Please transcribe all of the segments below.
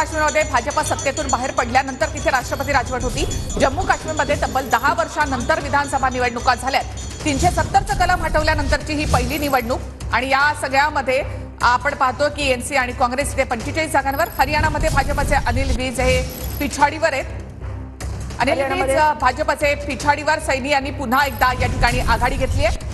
काश्मीरमध्ये भाजप सत्तेतून बाहेर पडल्यानंतर तिथे राष्ट्रपती राजवट होती। जम्मू काश्मीरमध्ये तब्बल 10 वर्षांनंतर विधानसभा निवडणुका झाल्यात। 370चं कलम हटवल्यानंतरची ही पहिली निवडणूक आणि या सगळ्यामध्ये आपण पाहतो की एनसी आणि काँग्रेस इथे 45 जागांवर, हरियाणामध्ये भाजपचे अनिल विज हे पिछाडीवर आहेत। अनिल विज भाजपचे पिछाडीवर, सैनी यांनी पुन्हा एकदा या ठिकाणी आघाडी घेतली आहे।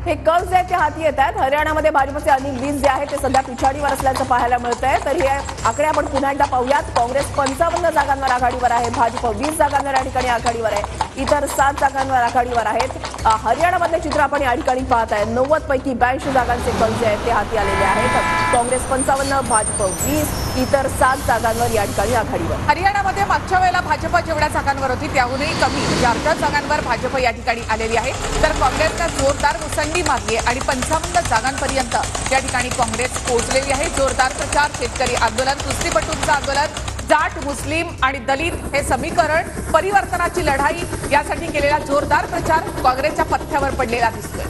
हे कर्ज आहे ते हाती येत आहेत। हरियाणामध्ये भाजपचे अनिल विज जे आहे ते सध्या पिछाडीवर असल्याचं पाहायला मिळतंय। तर हे आकडे आपण पुन्हा एकदा पाहूयात। काँग्रेस 55 जागांवर आघाडीवर आहे, भाजप 20 जागांवर या ठिकाणी आघाडीवर आहे, इतर 7 जागांवर आघाडीवर आहेत। हरियाणामधले चित्र आपण या ठिकाणी पाहत आहे। 90 पैकी 82 जागांचे कर्ज आहेत ते हाती आलेले आहेत। काँग्रेस 55, भाजप 20, इतर 7 जागांवर या ठिकाणी आघाडीवर। हरियाणामध्ये मागच्या वेळेला भाजप जेवढ्या जागांवर होती त्याहूनही कमी म्हणजे अर्ध्या जागांवर भाजप या ठिकाणी आलेली आहे। तर काँग्रेसने जोरदार मुसंडी मारली आणि 55 जागांपर्यंत या ठिकाणी काँग्रेस पोहोचलेली आहे। जोरदार प्रचार, शेतकरी आंदोलन, कुस्तीपटूंचं आंदोलन, जाट, मुस्लिम आणि दलित हे समीकरण, परिवर्तनाची लढाई यासाठी केलेला जोरदार प्रचार काँग्रेसच्या पथ्यावर पडलेला दिसतोय।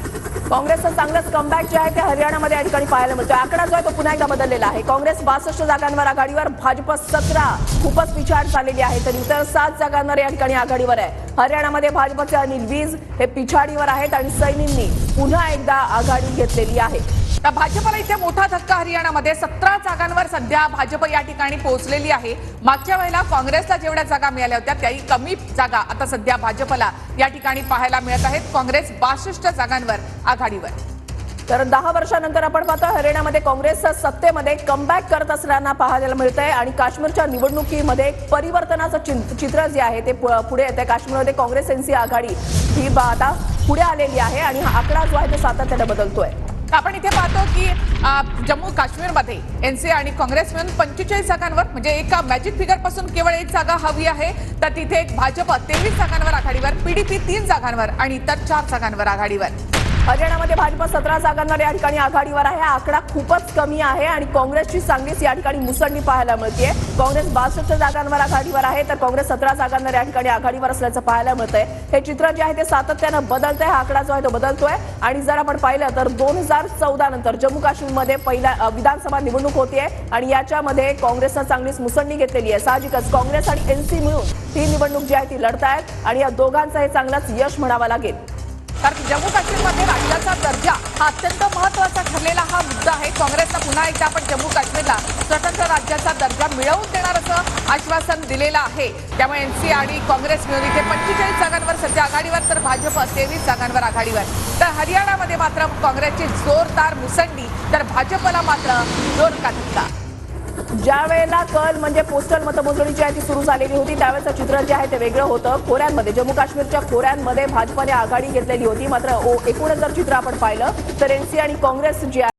काँग्रेसचं चांगलंच कमबॅक जे आहे ते हरियाणामध्ये या ठिकाणी पाहायला मिळतोय। आकडा जो आहे तो पुन्हा एकदा बदललेला आहे। काँग्रेस 62 जागांवर आघाडीवर, भाजप 17 खूपच पिछाड झालेली आहे, तर इतर 7 जागांवर या ठिकाणी आघाडीवर आहे। हरियाणामध्ये भाजपचे अनिल विज हे पिछाडीवर आहेत आणि सैनींनी पुन्हा एकदा आघाडी घेतलेली आहे। तर भाजपला इथे मोठा धक्का, हरियाणामध्ये 17 जागांवर सध्या भाजप या ठिकाणी पोहोचलेली आहे। मागच्या वेळेला काँग्रेसला जेवढ्या जागा मिळाल्या होत्या त्याही कमी जागा आता सध्या भाजपला या ठिकाणी पाहायला मिळत आहेत। काँग्रेस 62 जागांवर आघाडीवर। तर 10 वर्षांनंतर आपण पाहतो हरियाणामध्ये काँग्रेस सत्तेमध्ये कमबॅक करत असताना पाहायला मिळतंय आणि काश्मीरच्या निवडणुकीमध्ये परिवर्तनाचं चित्र जे आहे ते पुढे येतंय। काश्मीरमध्ये काँग्रेस एनसी आघाडी ही आता पुढे आलेली आहे आणि हा आकडा जो आहे तो सातत्याने बदलतोय। आपण इथे पाहतो की जम्मू काश्मीरमध्ये एनसी आणि काँग्रेस मिळून 45 जागांवर म्हणजे एका मॅजिक फिगर पासून केवळ 1 जागा हवी आहे, तर तिथे भाजप 23 जागांवर आघाडीवर, पीडीपी 3 जागांवर आणि इतर 4 जागांवर आघाडीवर। हरियाणामध्ये भाजप 17 जागांवर या ठिकाणी आघाडीवर आहे। आकडा खूपच कमी आहे आणि काँग्रेसची चांगलीच या ठिकाणी मुसंडी पाहायला मिळते। काँग्रेस 62 जागांवर आघाडीवर आहे, तर काँग्रेस 17 जागांवर या ठिकाणी आघाडीवर असल्याचं पाहायला मिळतंय। हे चित्र जे आहे ते सातत्यानं बदलतंय, हा आकडा जो आहे तो बदलतोय आणि जर आपण पाहिलं तर 2014 नंतर जम्मू काश्मीरमध्ये पहिला विधानसभा निवडणूक होतीये आणि याच्यामध्ये काँग्रेसनं चांगलीच मुसंडी घेतलेली आहे। साहजिकच काँग्रेस आणि एनसी मिळून ही निवडणूक जी आहे ती लढतायत आणि या दोघांचं हे चांगलंच यश म्हणावं लागेल। तर जम्मू काश्मीरमध्ये राज्याचा दर्जा हा अत्यंत महत्त्वाचा ठरलेला हा मुद्दा आहे। काँग्रेसनं पुन्हा एकदा आपण जम्मू काश्मीरला स्वतंत्र राज्याचा दर्जा मिळवून देणार असं आश्वासन दिलेलं आहे। त्यामुळे एनसी आणि काँग्रेस मिळून इथे 45 जागांवर सध्या आघाडीवर, तर भाजप 23 जागांवर आघाडीवर। तर हरियाणामध्ये मात्र काँग्रेसची जोरदार मुसंडी, तर भाजपला मात्र जोर का धक्का। ज्या वेळेला कल म्हणजे पोस्टल मतमोजणी जी आहे ती सुरू झालेली होती त्यावेळेचं चित्र जे आहे ते वेगळं होतं। खोऱ्यांमध्ये, जम्मू काश्मीरच्या खोऱ्यांमध्ये भाजपने आघाडी घेतलेली होती, मात्र एकूणच जर चित्र आपण पाहिलं तर एनसी आणि काँग्रेस जी